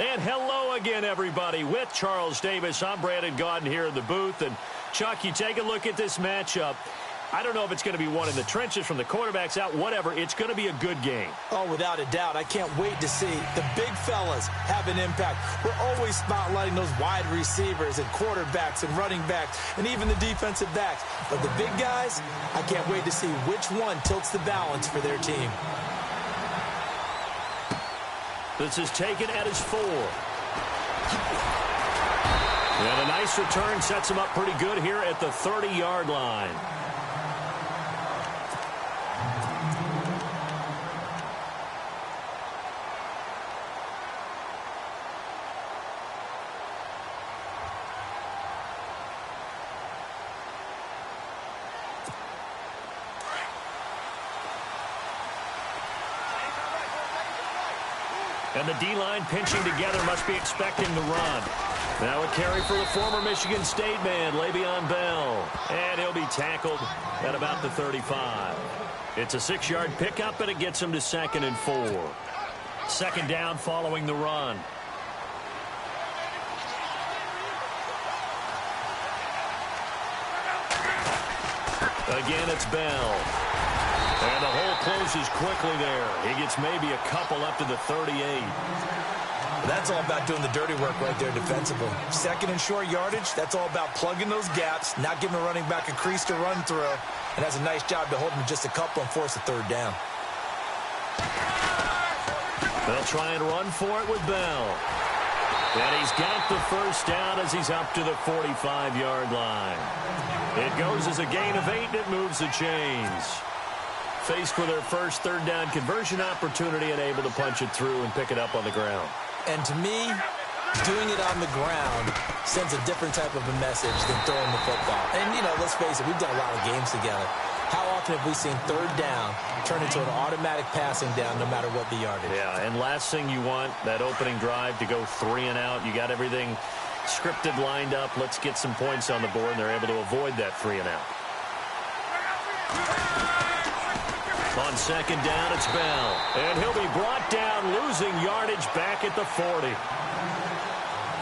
And hello again, everybody. With Charles Davis, I'm Brandon Gaudin here in the booth. And, Chuck, you take a look at this matchup. I don't know if it's going to be one in the trenches from the quarterbacks out, whatever. It's going to be a good game. Oh, without a doubt. I can't wait to see the big fellas have an impact. We're always spotlighting those wide receivers and quarterbacks and running backs and even the defensive backs. But the big guys, I can't wait to see which one tilts the balance for their team. This is taken at his 4. And a nice return sets him up pretty good here at the 30-yard line. And the D-line pinching together, must be expecting the run. Now a carry for the former Michigan State man, Le'Veon Bell. And he'll be tackled at about the 35. It's a 6-yard pickup, and it gets him to 2nd and 4. Second down following the run. Again, it's Bell. And the hole closes quickly there. He gets maybe a couple up to the 38. That's all about doing the dirty work right there defensively. 2nd and short yardage, that's all about plugging those gaps, not giving a running back a crease to run through, and has a nice job to hold him just a couple and force a 3rd down. They'll try and run for it with Bell. And he's got the 1st down as he's up to the 45-yard line. It goes as a gain of 8, and it moves the chains. Faced with their first 3rd down conversion opportunity and able to punch it through and pick it up on the ground. And to me, doing it on the ground sends a different type of a message than throwing the football. And, you know, let's face it, we've done a lot of games together. How often have we seen 3rd down turn into an automatic passing down no matter what the yardage? Yeah, and last thing you want, that opening drive to go 3 and out. You got everything scripted, lined up. Let's get some points on the board, and they're able to avoid that 3 and out. On 2nd down, it's Bell. And he'll be brought down, losing yardage back at the 40.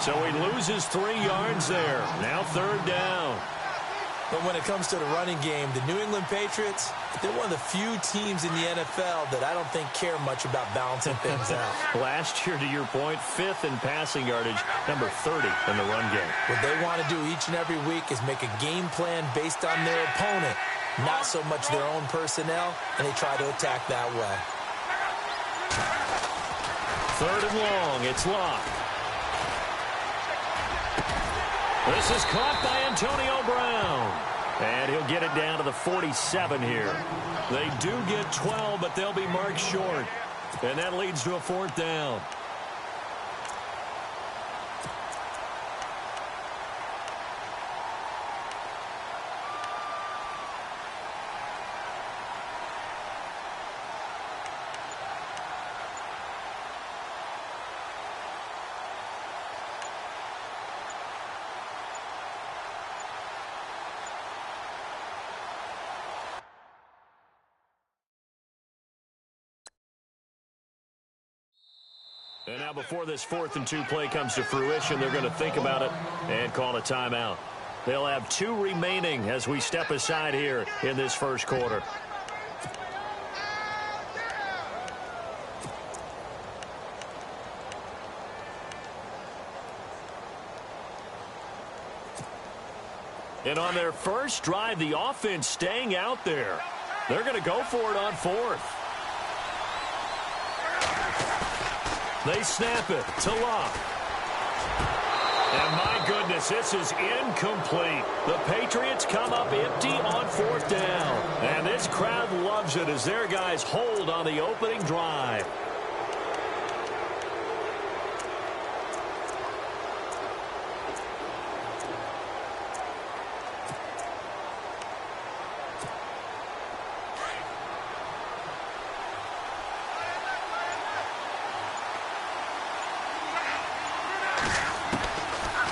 So he loses 3 yards there. Now 3rd down. But when it comes to the running game, the New England Patriots, they're one of the few teams in the NFL that I don't think care much about balancing things out. Last year, to your point, 5th in passing yardage, number 30 in the run game. What they want to do each and every week is make a game plan based on their opponent, not so much their own personnel, and they try to attack that way. 3rd and long, it's Locke. This is caught by Antonio Brown. And he'll get it down to the 47 here. They do get 12, but they'll be marked short. And that leads to a 4th down. And now before this 4th and 2 play comes to fruition, they're going to think about it and call a timeout. They'll have 2 remaining as we step aside here in this first quarter. And on their first drive, the offense staying out there. They're going to go for it on 4th. They snap it to Locke. And my goodness, this is incomplete. The Patriots come up empty on 4th down. And this crowd loves it as their guys hold on the opening drive.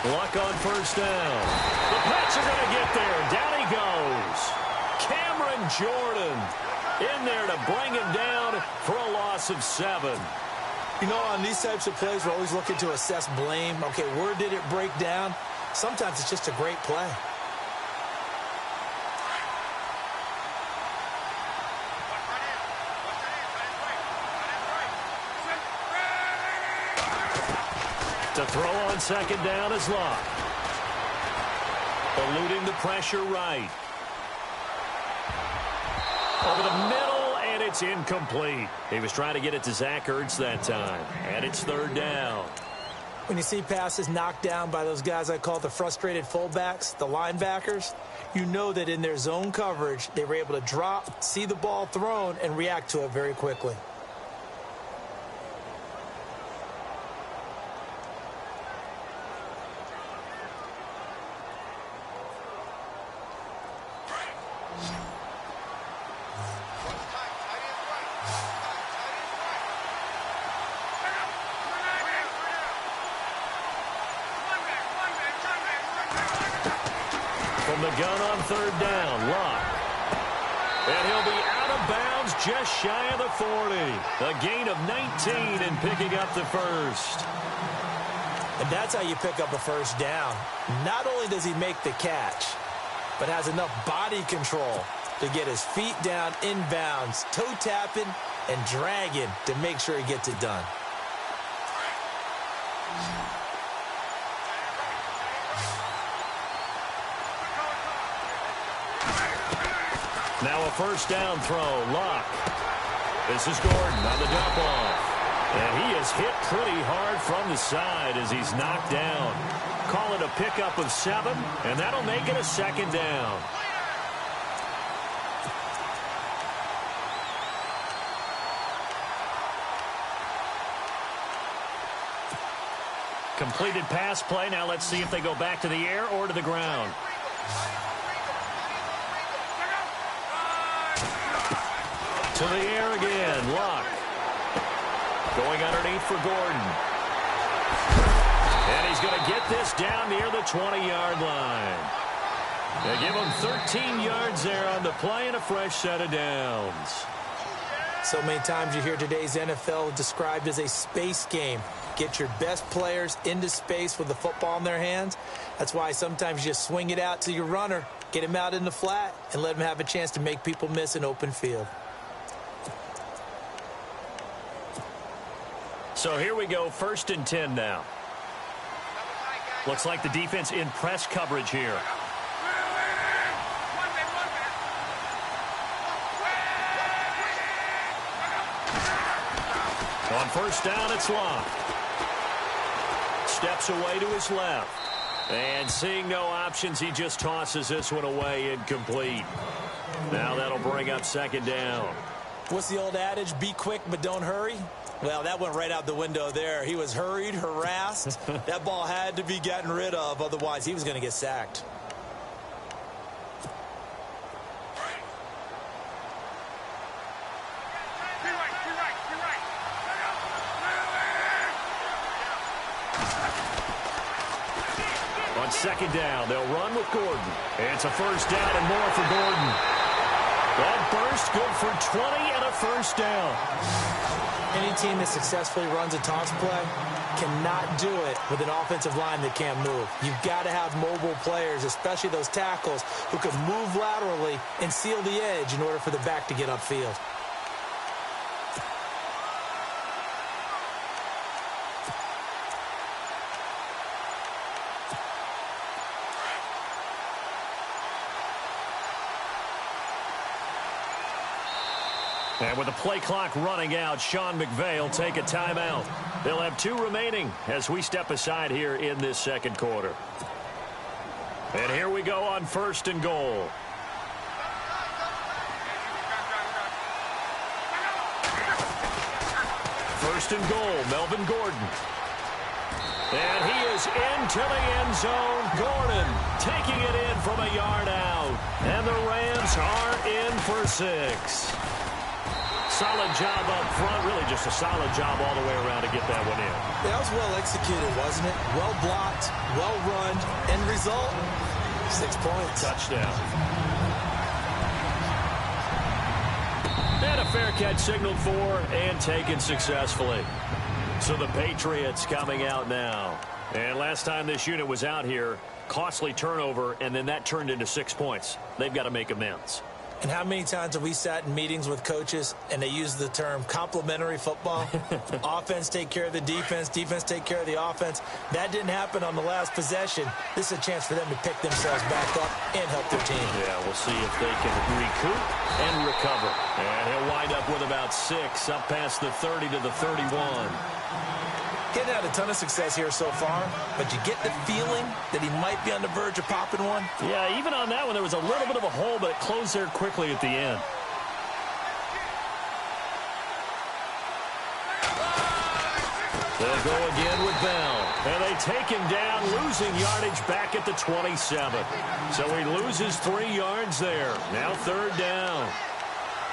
Luck on 1st down. The Pats are going to get there. Down he goes. Cameron Jordan in there to bring him down for a loss of 7. You know, on these types of plays, we're always looking to assess blame. Okay, where did it break down? Sometimes it's just a great play. To throw on second down is Locke. Eluding the pressure right. Over the middle, and it's incomplete. He was trying to get it to Zach Ertz that time, and it's third down. When you see passes knocked down by those guys I call the frustrated fullbacks, the linebackers, you know that in their zone coverage, they were able to drop, see the ball thrown, and react to it very quickly. From the gun on third down, Locke. And he'll be out of bounds just shy of the 40. A gain of 19 and picking up the first. And that's how you pick up a first down. Not only does he make the catch, but has enough body control to get his feet down inbounds, toe tapping and dragging to make sure he gets it done. Now a first down throw, Locke. This is Gordon on the dump off. And he is hit pretty hard from the side as he's knocked down. Call it a pickup of 7, and that'll make it a second down. Completed pass play. Now let's see if they go back to the air or to the ground. To the air again, Locke. Going underneath for Gordon. And he's going to get this down near the 20-yard line. They give him 13 yards there on the play and a fresh set of downs. So many times you hear today's NFL described as a space game. Get your best players into space with the football in their hands. That's why sometimes you just swing it out to your runner, get him out in the flat, and let him have a chance to make people miss an open field. So here we go, 1st and 10 now. Looks like the defense in press coverage here. On first down, it's Locke. Steps away to his left. And seeing no options, he just tosses this one away, incomplete. Now that'll bring up second down. What's the old adage? Be quick, but don't hurry. Well, that went right out the window there. He was hurried, harassed. That ball had to be gotten rid of, otherwise he was going to get sacked. On second down, they'll run with Gordon. It's a first down and more for Gordon. That burst good for 20 and a first down. Any team that successfully runs a toss play cannot do it with an offensive line that can't move. You've got to have mobile players, especially those tackles, who can move laterally and seal the edge in order for the back to get upfield. And with the play clock running out, Sean McVay will take a timeout. They'll have 2 remaining as we step aside here in this second quarter. And here we go on 1st and goal. First and goal, Melvin Gordon. And he is into the end zone. Gordon taking it in from a yard out. And the Rams are in for 6. Solid job up front, really just a solid job all the way around to get that one in. That was well executed, wasn't it? Well blocked, well run, end result, 6 points. Touchdown. And a fair catch signaled for and taken successfully. So the Patriots coming out now. And last time this unit was out here, costly turnover, and then that turned into 6 points. They've got to make amends. And how many times have we sat in meetings with coaches and they use the term complementary football? Offense take care of the defense, defense take care of the offense. That didn't happen on the last possession. This is a chance for them to pick themselves back up and help their team. Yeah, we'll see if they can recoup and recover. And he'll wind up with about 6, up past the 30 to the 31. Getting had a ton of success here so far, but you get the feeling that he might be on the verge of popping one. Yeah, even on that one, there was a little bit of a hole, but it closed there quickly at the end. They'll go again with Bell. And they take him down, losing yardage back at the 27. So he loses 3 yards there. Now 3rd down.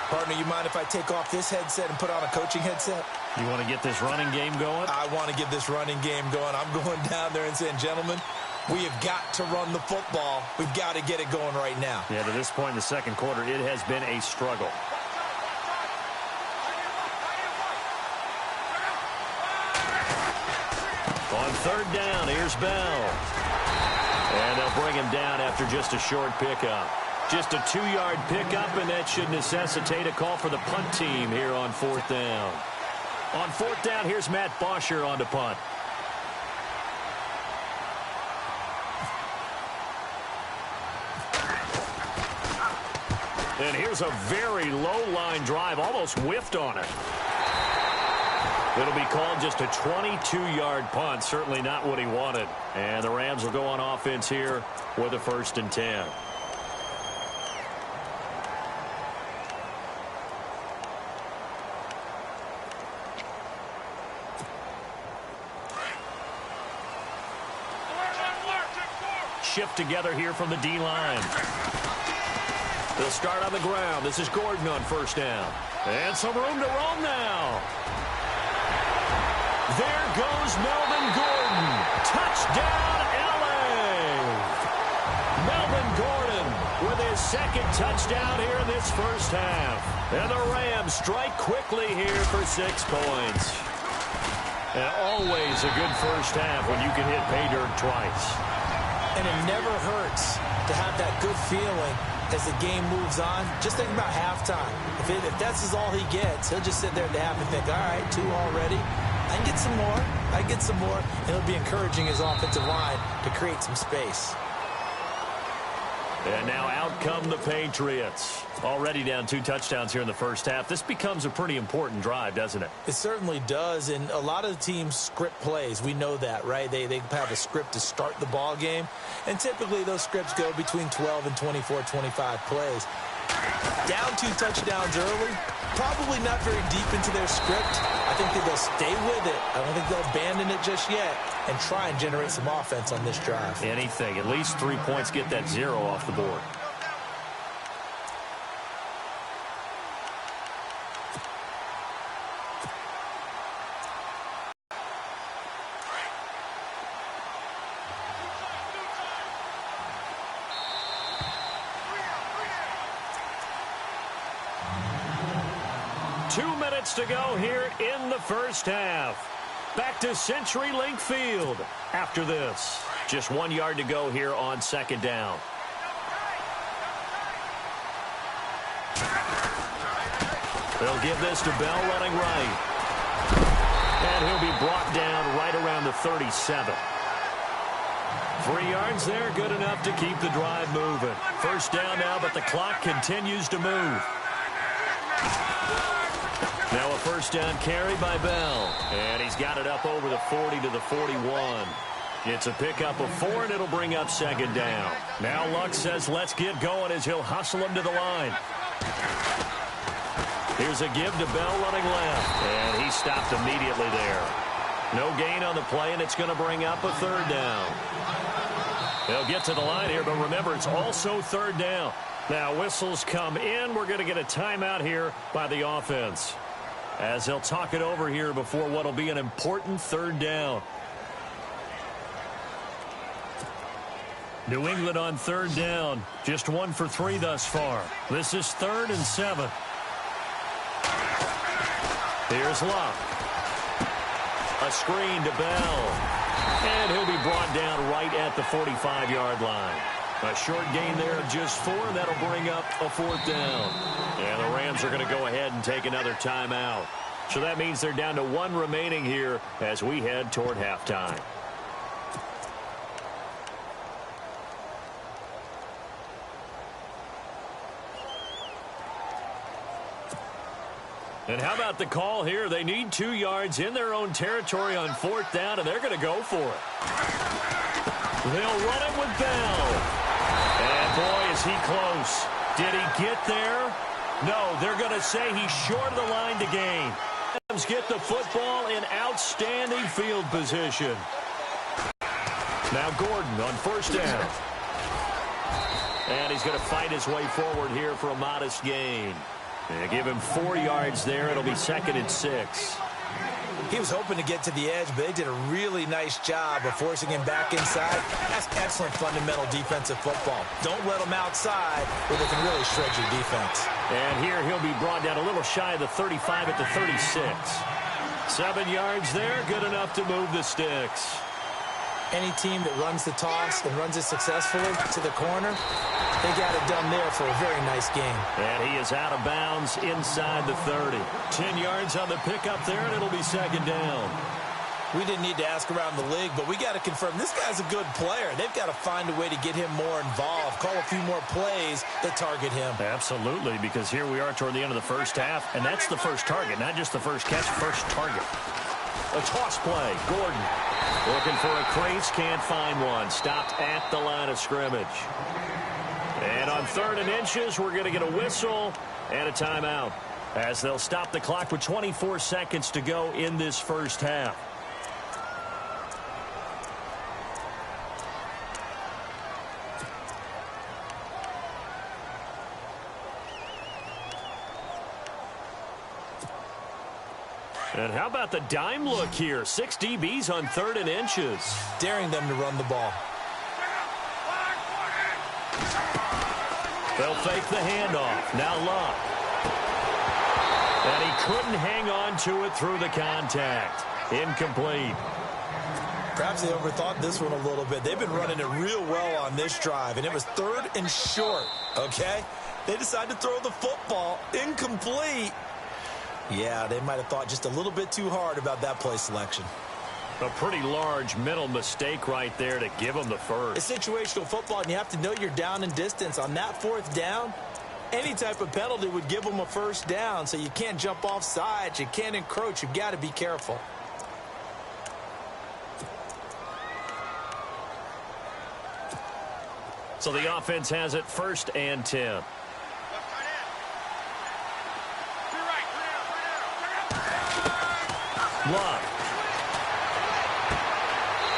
Partner, you mind if I take off this headset and put on a coaching headset? You want to get this running game going? I want to get this running game going. I'm going down there and saying, gentlemen, we have got to run the football. We've got to get it going right now. Yeah, to this point in the second quarter, it has been a struggle. On 3rd down, here's Bell. And they'll bring him down after just a short pickup. Just a 2-yard pickup, and that should necessitate a call for the punt team here on 4th down. On 4th down, here's Matt Bosher on to punt. And here's a very low-line drive, almost whiffed on it. It'll be called just a 22-yard punt, certainly not what he wanted. And the Rams will go on offense here with a 1st and 10. Shift together here from the D-line. They'll start on the ground. This is Gordon on 1st down. And some room to roam now. There goes Melvin Gordon. Touchdown, L.A. Melvin Gordon with his 2nd touchdown here in this first half. And the Rams strike quickly here for 6 points. And always a good first half when you can hit pay dirt twice. And it never hurts to have that good feeling as the game moves on. Just think about halftime. If that's all he gets, he'll just sit there at the half and think, all right, 2 already. I can get some more. I can get some more. And it'll be encouraging his offensive line to create some space. And now out come the Patriots. Already down 2 touchdowns here in the first half. This becomes a pretty important drive, doesn't it? It certainly does. And a lot of teams script plays. We know that, right? They have a script to start the ball game. And typically those scripts go between 12 and 24, 25 plays. Down 2 touchdowns early. Probably not very deep into their script. I think that they'll stay with it. I don't think they'll abandon it just yet and try and generate some offense on this drive. Anything. At least 3 points, get that 0 off the board. To go here in the first half. Back to CenturyLink Field after this. Just 1 yard to go here on 2nd down. They'll give this to Bell running right. And he'll be brought down right around the 37. 3 yards there, good enough to keep the drive moving. 1st down now, but the clock continues to move. Now a 1st down carry by Bell. And he's got it up over the 40 to the 41. It's a pickup of 4, and it'll bring up 2nd down. Now Luck says let's get going as he'll hustle him to the line. Here's a give to Bell running left. And he stopped immediately there. No gain on the play, and it's going to bring up a 3rd down. They'll get to the line here, but remember, it's also 3rd down. Now whistles come in. We're going to get a timeout here by the offense, as they'll talk it over here before what will be an important 3rd down. New England on 3rd down. Just 1 for 3 thus far. This is 3rd and 7. Here's Luck. A screen to Bell. And he'll be brought down right at the 45-yard line. A short gain there of just 4, and that'll bring up a 4th down. And the Rams are going to go ahead and take another timeout. So that means they're down to 1 remaining here as we head toward halftime. And how about the call here? They need 2 yards in their own territory on 4th down, and they're going to go for it. They'll run it with Bell. And boy, is he close. Did he get there? No, they're going to say he's short of the line to gain. Rams get the football in outstanding field position. Now Gordon on 1st down. And he's going to fight his way forward here for a modest gain. They give him 4 yards there. It'll be 2nd and 6. He was hoping to get to the edge, but they did a really nice job of forcing him back inside. That's excellent fundamental defensive football. Don't let them outside where they can really shred your defense. And here he'll be brought down a little shy of the 35 at the 36. 7 yards there, good enough to move the sticks. Any team that runs the toss and runs it successfully to the corner, they got it done there for a very nice game. And he is out of bounds inside the 30. 10 yards on the pickup there, and it'll be 2nd down. We didn't need to ask around the league, but we got to confirm this guy's a good player. They've got to find a way to get him more involved, call a few more plays that target him. Absolutely, because here we are toward the end of the first half, and that's the first target, not just the first catch, first target. A toss play. Gordon looking for a crease, can't find one. Stopped at the line of scrimmage. And on 3rd and inches, we're going to get a whistle and a timeout as they'll stop the clock with 24 seconds to go in this first half. And how about the dime look here? 6 DBs on 3rd and inches. Daring them to run the ball. They'll fake the handoff. Now Luck. And he couldn't hang on to it through the contact. Incomplete. Perhaps they overthought this one a little bit. They've been running it real well on this drive, and it was 3rd and short, okay? They decided to throw the football. Incomplete. Yeah, they might have thought just a little bit too hard about that play selection. A pretty large mental mistake right there to give them the first. It's situational football, and you have to know you're down in distance. On that 4th down, any type of penalty would give them a 1st down, so you can't jump off sides. You can't encroach. You've got to be careful. So the offense has it 1st and 10. Luck.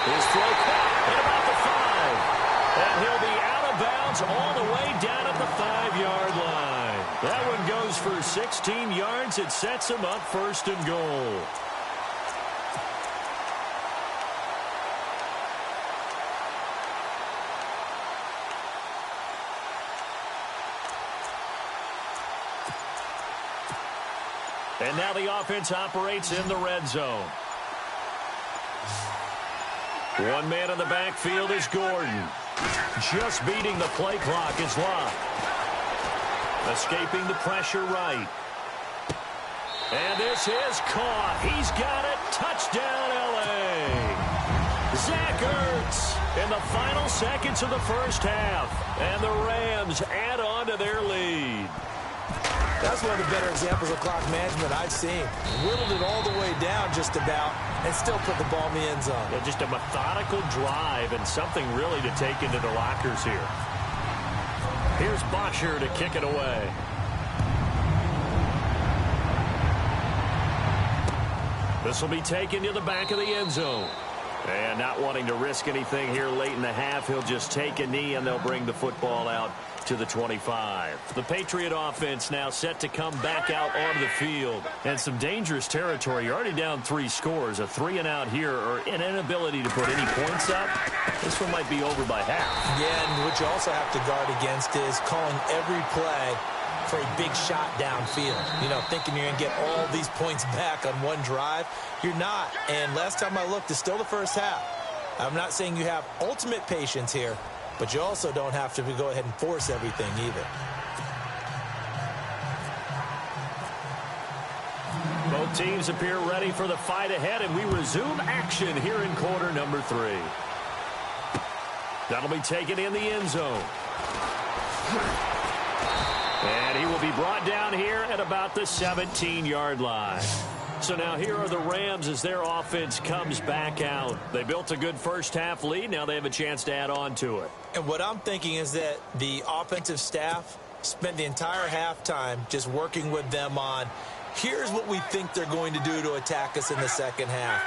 His throw caught at about the 5. And he'll be out of bounds all the way down at the 5-yard line. That one goes for 16 yards. It sets him up 1st and goal. And now the offense operates in the red zone. One man in the backfield is Gordon. Just beating the play clock is Luck. Escaping the pressure right. And this is caught. He's got it. Touchdown, L.A. Zach Ertz in the final seconds of the first half. And the Rams add on to their lead. That's one of the better examples of clock management I've seen. Whittled it all the way down just about and still put the ball in the end zone. Yeah, just a methodical drive and something really to take into the lockers here. Here's Bosher to kick it away. This will be taken to the back of the end zone. And not wanting to risk anything here late in the half, he'll just take a knee and they'll bring the football out to the 25. The Patriot offense now set to come back out onto the field. And some dangerous territory. You're already down 3 scores. A 3-and-out here or an inability to put any points up. This one might be over by half. Yeah, and what you also have to guard against is calling every play for a big shot downfield. You know, thinking you're going to get all these points back on one drive. You're not. And last time I looked, it's still the first half. I'm not saying you have ultimate patience here, but you also don't have to go ahead and force everything either. Both teams appear ready for the fight ahead, and we resume action here in quarter number 3. That'll be taken in the end zone. And he will be brought down here at about the 17-yard line. So now here are the Rams as their offense comes back out. They built a good first-half lead. Now they have a chance to add on to it. And what I'm thinking is that the offensive staff spent the entire halftime just working with them on, here's what we think they're going to do to attack us in the second half.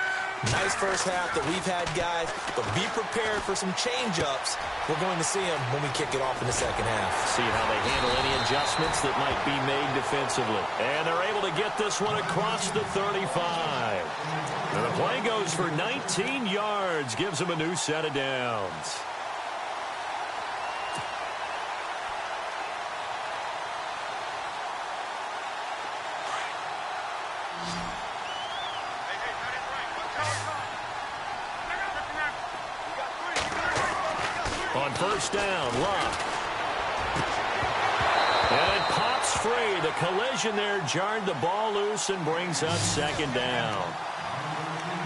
Nice first half that we've had, guys, but be prepared for some change-ups. We're going to see them when we kick it off in the second half. See how they handle any adjustments that might be made defensively. And they're able to get this one across the 35. And the play goes for 19 yards, gives them a new set of downs. On first down, Luck. And it pops free. The collision there jarred the ball loose and brings up second down.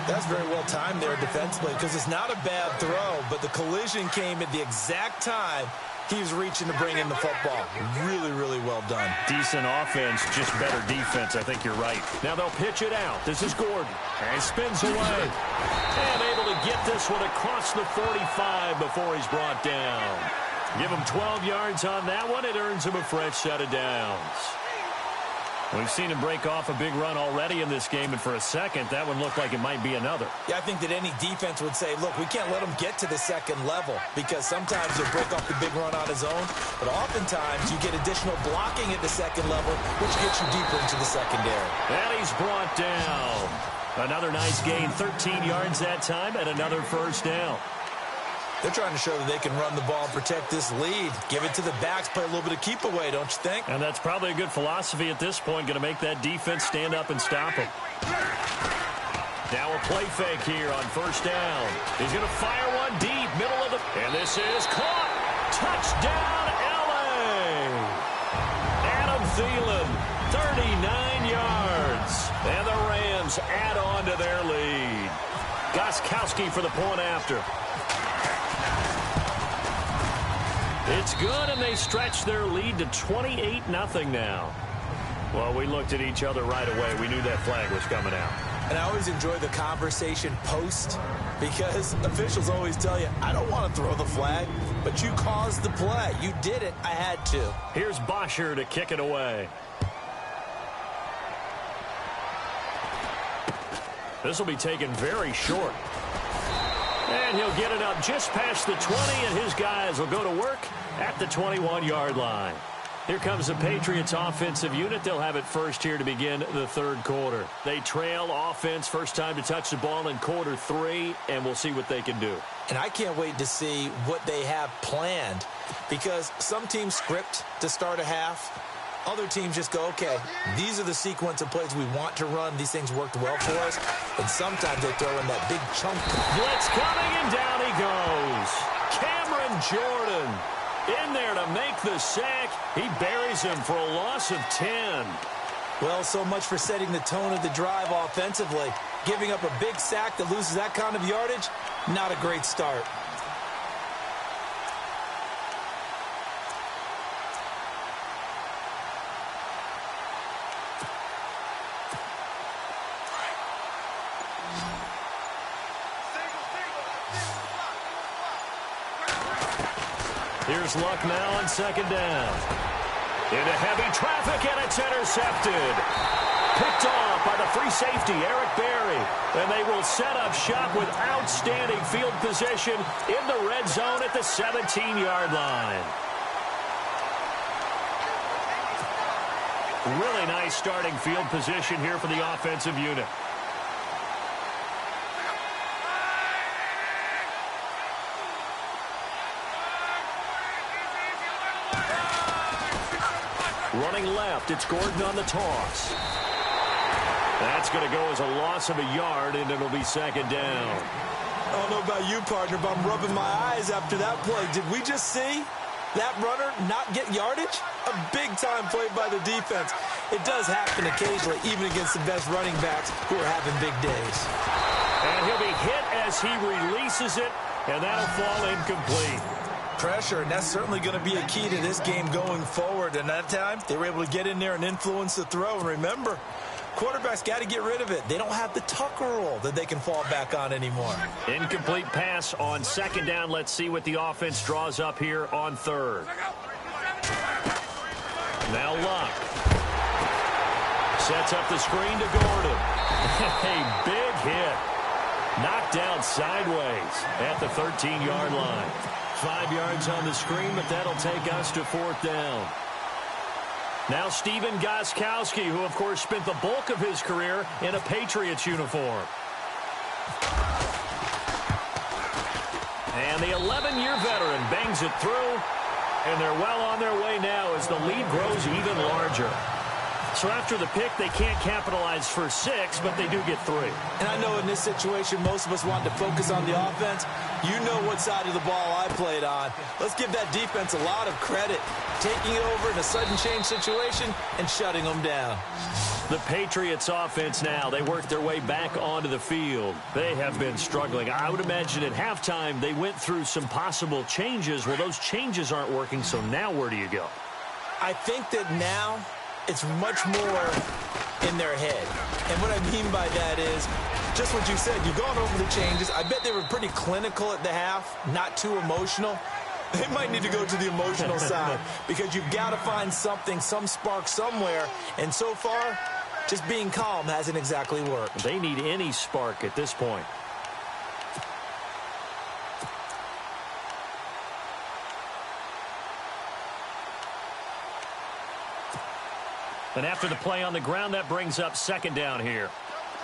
That's very well timed there defensively because it's not a bad throw, but the collision came at the exact time he was reaching to bring in the football. Really, really well done. Decent offense, just better defense. I think you're right. Now they'll pitch it out. This is Gordon. And spins away. And able to get this one across the 45 before he's brought down. Give him 12 yards on that one. It earns him a fresh set of downs. We've seen him break off a big run already in this game, and for a second, that one looked like it might be another. Yeah, I think that any defense would say, look, we can't let him get to the second level because sometimes he'll break off the big run on his own, but oftentimes you get additional blocking at the second level, which gets you deeper into the secondary. And he's brought down. Another nice gain, 13 yards that time, and another first down. They're trying to show that they can run the ball and protect this lead. Give it to the backs, play a little bit of keep away, don't you think? And that's probably a good philosophy at this point, going to make that defense stand up and stop them. Now a play fake here on first down. He's going to fire one deep, middle of the... And this is caught. Touchdown, L.A. Adam Thielen, 39 yards. And the Rams add on to their lead. Gostkowski for the point after. It's good, and they stretch their lead to 28-0 now. Well, we looked at each other right away. We knew that flag was coming out. And I always enjoy the conversation post because officials always tell you, I don't want to throw the flag, but you caused the play. You did it. I had to. Here's Bosher to kick it away. This will be taken very short. And he'll get it up just past the 20, and his guys will go to work at the 21-yard line. Here comes the Patriots offensive unit. They'll have it first here to begin the third quarter. They trail offense, first time to touch the ball in quarter 3, and we'll see what they can do. And I can't wait to see what they have planned because some teams script to start a half. Other teams just go, okay, these are the sequence of plays we want to run. These things worked well for us. And sometimes they throw in that big chunk. Blitz coming, and down he goes. Cameron Jordan in there to make the sack. He buries him for a loss of 10. Well, so much for setting the tone of the drive offensively. Giving up a big sack that loses that kind of yardage, not a great start. Here's Luck now on second down. Into heavy traffic, and it's intercepted. Picked off by the free safety, Eric Berry. And they will set up shop with outstanding field position in the red zone at the 17-yard line. Really nice starting field position here for the offensive unit. Running left, it's Gordon on the toss. That's going to go as a loss of a yard, and it'll be second down. I don't know about you, partner, but I'm rubbing my eyes after that play. Did we just see that runner not get yardage? A big-time play by the defense. It does happen occasionally, even against the best running backs who are having big days. And he'll be hit as he releases it, and that'll fall incomplete. Pressure, and that's certainly going to be a key to this game going forward. And that time, they were able to get in there and influence the throw. And remember, quarterbacks got to get rid of it. They don't have the Tucker rule that they can fall back on anymore. Incomplete pass on second down. Let's see what the offense draws up here on third. Now Luck. Sets up the screen to Gordon. A big hit. Knocked down sideways at the 13-yard line. 5 yards on the screen, but that'll take us to fourth down. Now Stephen Gostkowski, who, of course, spent the bulk of his career in a Patriots uniform. And the 11-year veteran bangs it through, and they're well on their way now as the lead grows even larger. So after the pick, they can't capitalize for 6, but they do get 3. And I know in this situation, most of us want to focus on the offense. You know what side of the ball I played on. Let's give that defense a lot of credit, taking it over in a sudden change situation and shutting them down. The Patriots offense now, they work their way back onto the field. They have been struggling. I would imagine at halftime they went through some possible changes. Well, those changes aren't working, so now where do you go? I think that now it's much more in their head. And what I mean by that is just what you said. You've gone over the changes. I bet they were pretty clinical at the half, not too emotional. They might need to go to the emotional side because you've got to find something, some spark somewhere. And so far, just being calm hasn't exactly worked. They need any spark at this point. And after the play on the ground, that brings up second down here.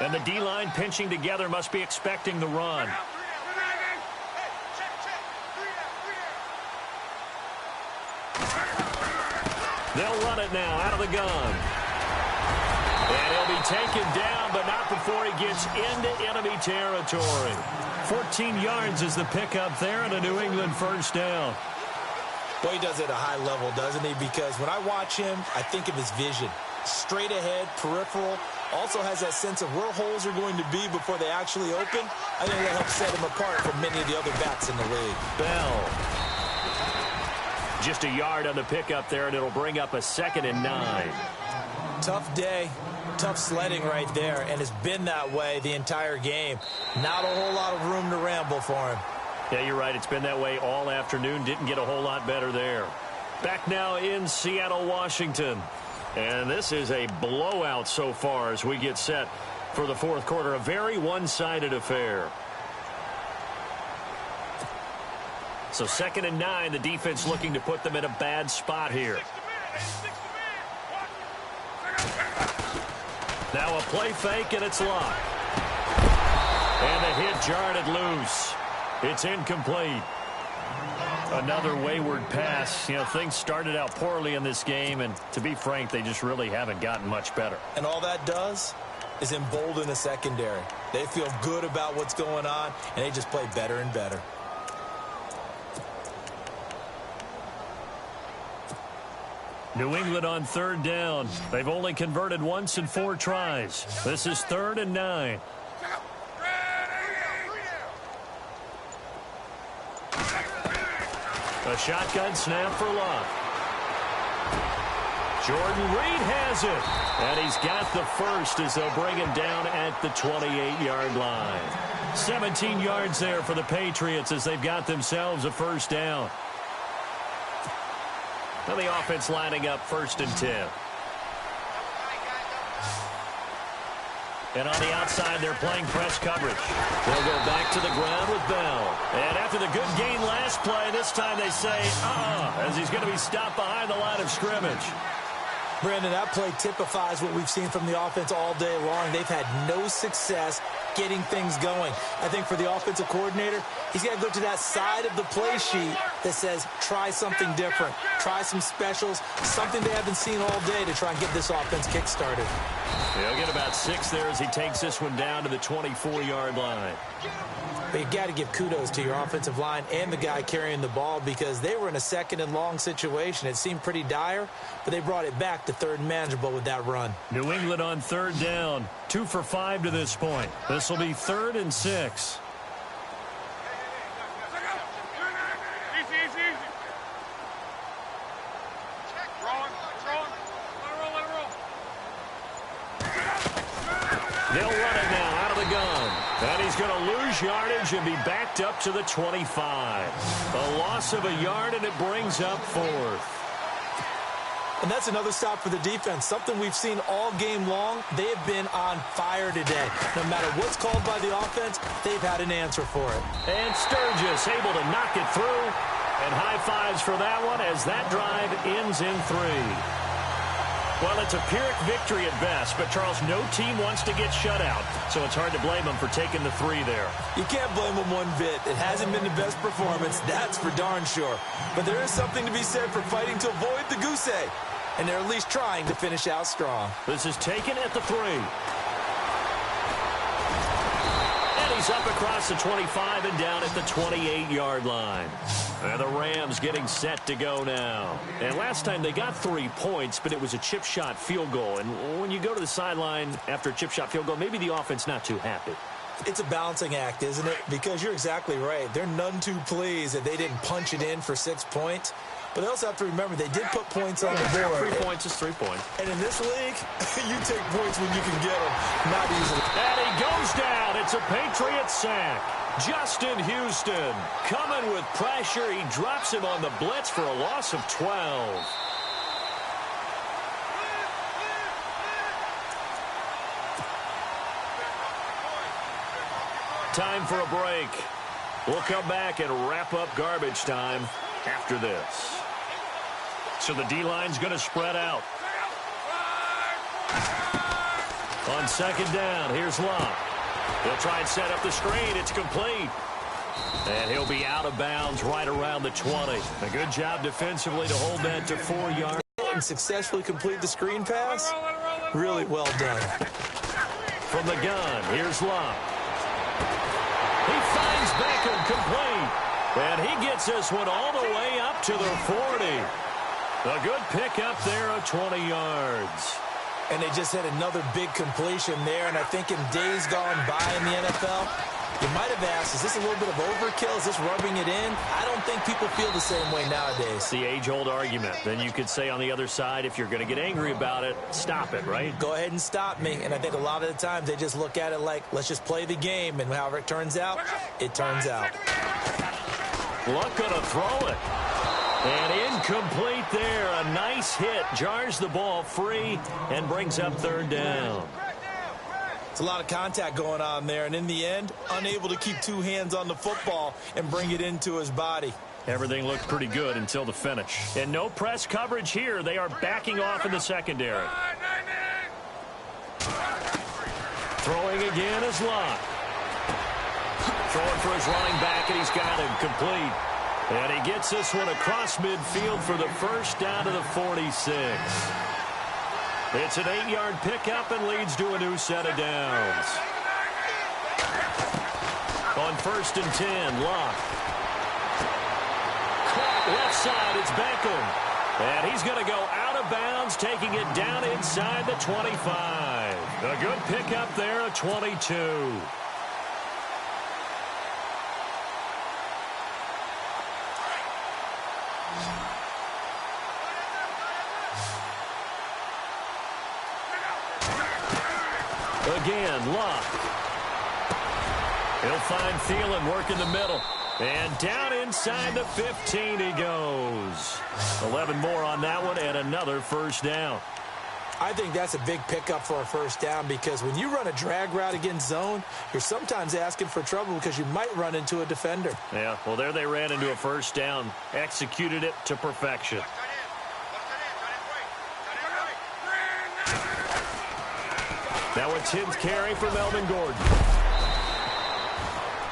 And the D-line pinching together must be expecting the run. They'll run it now out of the gun. And he'll be taken down, but not before he gets into enemy territory. 14 yards is the pickup there and a New England first down. Boy, he does it at a high level, doesn't he? Because when I watch him, I think of his vision. Straight ahead, peripheral. Also has that sense of where holes are going to be before they actually open. I think that helps set him apart from many of the other backs in the league. Bell. Just a yard on the pickup there, and it'll bring up a 2nd and 9. Tough day. Tough sledding right there, and it's been that way the entire game. Not a whole lot of room to ramble for him. Yeah, you're right. It's been that way all afternoon. Didn't get a whole lot better there. Back now in Seattle, Washington. And this is a blowout so far as we get set for the fourth quarter. A very one-sided affair. So 2nd and 9, the defense looking to put them in a bad spot here. Now a play fake, and it's Luck. And the hit jarred it loose. It's incomplete. Another wayward pass. You know, things started out poorly in this game, and to be frank, they just really haven't gotten much better. And all that does is embolden the secondary. They feel good about what's going on, and they just play better and better. New England on 3rd down. They've only converted once in 4 tries. This is 3rd and 9. A shotgun snap for Luck. Jordan Reed has it. And he's got the first as they'll bring him down at the 28-yard line. 17 yards there for the Patriots as they've got themselves a first down. Now the offense lining up 1st and 10. And on the outside, they're playing press coverage. They'll go back to the ground with Bell. And after the good gain last play, this time they say, as he's going to be stopped behind the line of scrimmage. Brandon, that play typifies what we've seen from the offense all day long. They've had no success getting things going. I think for the offensive coordinator, he's got to go to that side of the play sheet that says, try something different. Try some specials, something they haven't seen all day to try and get this offense kick-started. He'll get about 6 there as he takes this one down to the 24-yard line. But you've got to give kudos to your offensive line and the guy carrying the ball because they were in a second and long situation. It seemed pretty dire, but they brought it back to third and manageable with that run. New England on third down. 2 for 5 to this point. This will be 3rd and 6. They'll run it now out of the gun. And he's going to lose yardage and be backed up to the 25. A loss of a yard, and it brings up 4th. And that's another stop for the defense. Something we've seen all game long. They have been on fire today. No matter what's called by the offense, they've had an answer for it. And Sturgis able to knock it through. And high fives for that one as that drive ends in 3. Well, it's a Pyrrhic victory at best, but, Charles, no team wants to get shut out, so it's hard to blame them for taking the 3 there. You can't blame them one bit. It hasn't been the best performance, that's for darn sure. But there is something to be said for fighting to avoid the goose egg, and they're at least trying to finish out strong. This is taken at the 3. And he's up across the 25 and down at the 28-yard line. And the Rams getting set to go now. And last time they got 3 points, but it was a chip shot field goal. And when you go to the sideline after a chip shot field goal, maybe the offense not too happy. It's a balancing act, isn't it? Because you're exactly right. They're none too pleased that they didn't punch it in for 6 points. But they also have to remember they did put points on the board. 3 points is 3 points. And in this league, you take points when you can get them, not easily. And he goes down. It's a Patriot sack. Justin Houston coming with pressure. He drops him on the blitz for a loss of 12. Time for a break. We'll come back and wrap up garbage time after this. So the D-line's going to spread out. On 2nd down, here's Locke. He'll try and set up the screen. It's complete. And he'll be out of bounds right around the 20. A good job defensively to hold that to 4 yards. And successfully complete the screen pass. Really well done. From the gun, here's Locke. He finds Beckham complete. And he gets this one all the way up to the 40. A good pickup there of 20 yards. And they just had another big completion there. And I think in days gone by in the NFL, you might have asked, is this a little bit of overkill? Is this rubbing it in? I don't think people feel the same way nowadays. It's the age-old argument. Then you could say on the other side, if you're going to get angry about it, stop it, right? Go ahead and stop me. And I think a lot of the times they just look at it like, let's just play the game. And however it turns out, it turns out. Luck going to throw it. And incomplete there. A nice hit. Jars the ball free and brings up 3rd down. It's a lot of contact going on there. And in the end, unable to keep 2 hands on the football and bring it into his body. Everything looked pretty good until the finish. And no press coverage here. They are backing off in the secondary. Throwing again is Locke. Throwing for his running back, and he's got him complete. And he gets this one across midfield for the first down to the 46. It's an 8-yard pickup and leads to a new set of downs. On 1st and 10, Locke. Caught left side, it's Beckham. And he's going to go out of bounds, taking it down inside the 25. A good pickup there, a 22. Again, Locke. He'll find Thielen work in the middle. And down inside the 15 he goes. 11 more on that one and another first down. I think that's a big pickup for a first down because when you run a drag route against zone, you're sometimes asking for trouble because you might run into a defender. Yeah, well, there they ran into a first down. Executed it to perfection. Now a 10th carry for Melvin Gordon.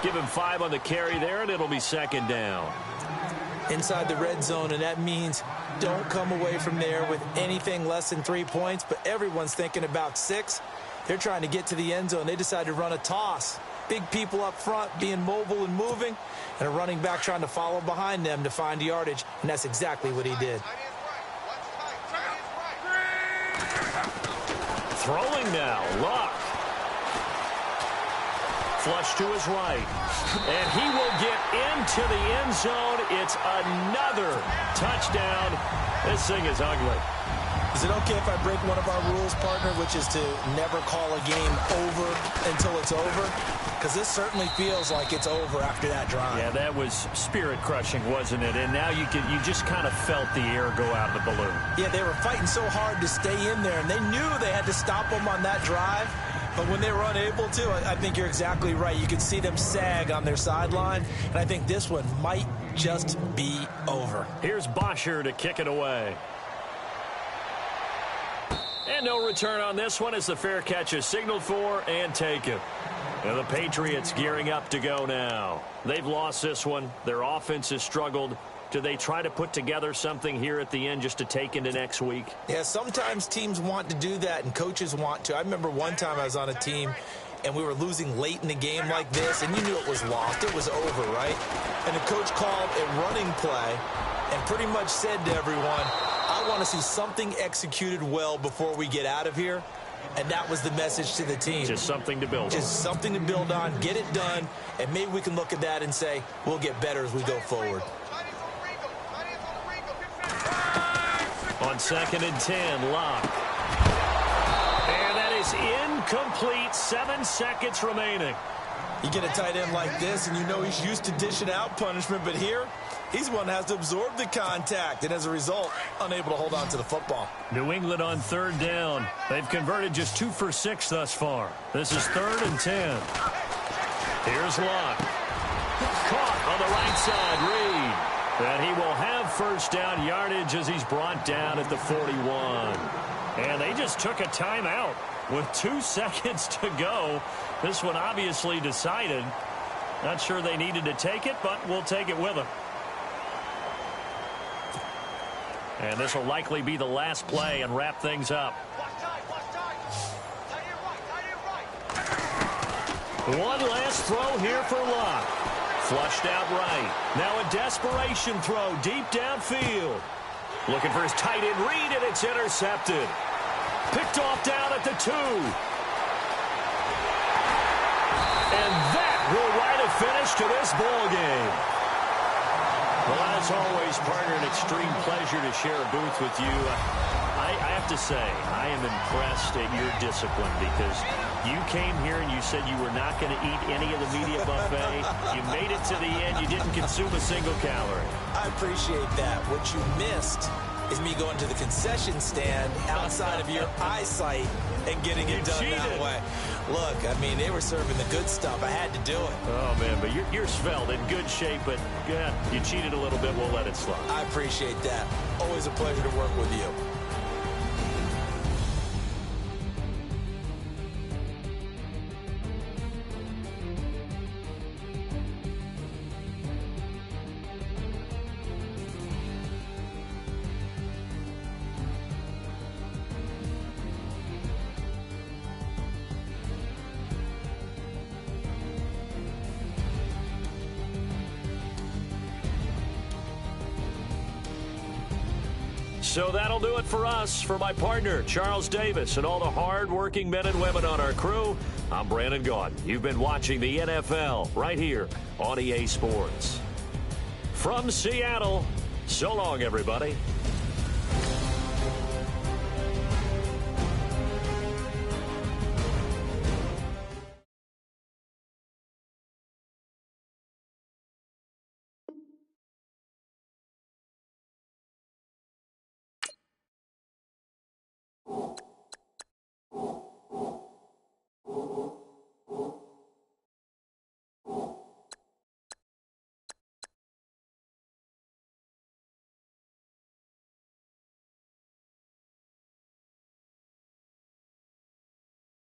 Give him 5 on the carry there, and it'll be second down. Inside the red zone, and that means don't come away from there with anything less than 3 points, but everyone's thinking about 6. They're trying to get to the end zone. They decide to run a toss. Big people up front being mobile and moving, and a running back trying to follow behind them to find yardage, and that's exactly what he did. Throwing now, Luck. Flush to his right. And he will get into the end zone. It's another touchdown. This thing is ugly. Is it okay if I break one of our rules, partner, which is to never call a game over until it's over? Because this certainly feels like it's over after that drive. Yeah, that was spirit-crushing, wasn't it? And now you just kind of felt the air go out of the balloon. Yeah, they were fighting so hard to stay in there, and they knew they had to stop them on that drive. But when they were unable to, I think you're exactly right. You could see them sag on their sideline, and I think this one might just be over. Here's Bosher to kick it away. And no return on this one as the fair catch is signaled for and taken. And the Patriots gearing up to go now. They've lost this one. Their offense has struggled. Do they try to put together something here at the end just to take into next week? Yeah, sometimes teams want to do that and coaches want to. I remember one time I was on a team and we were losing late in the game like this, and you knew it was lost. It was over, right? And the coach called a running play and pretty much said to everyone, I want to see something executed well before we get out of here. And that was the message to the team. Just something to build on. Just something to build on, get it done, and maybe we can look at that and say, we'll get better as we go forward. On 2nd and 10, Locke. And that is incomplete. 7 seconds remaining. You get a tight end like this, and you know he's used to dishing out punishment, but here, he's one that has to absorb the contact, and as a result, unable to hold on to the football. New England on 3rd down. They've converted just 2 for 6 thus far. This is 3rd and 10. Here's Locke. Caught on the right side, Reed. And he will have first down yardage as he's brought down at the 41. And they just took a timeout with 2 seconds to go. This one obviously decided. Not sure they needed to take it, but we'll take it with them. And this will likely be the last play and wrap things up. One last throw here for Locke. Flushed out right. Now a desperation throw deep downfield. Looking for his tight end Reed, and it's intercepted. Picked off down at the 2. And that will write a finish to this ball game. Well, as always, partner, an extreme pleasure to share a booth with you. I have to say, I am impressed at your discipline because you came here and you said you were not going to eat any of the media buffet. You made it to the end. You didn't consume a single calorie. I appreciate that. What you missed is me going to the concession stand outside of your eyesight and getting it done that way. Look, I mean, they were serving the good stuff. I had to do it. Oh, man, but you're svelte, in good shape, but yeah, you cheated a little bit. We'll let it slide. I appreciate that. Always a pleasure to work with you. So that'll do it for us. For my partner, Charles Davis, and all the hard-working men and women on our crew, I'm Brandon Gaudin. You've been watching the NFL right here on EA Sports. From Seattle, so long, everybody.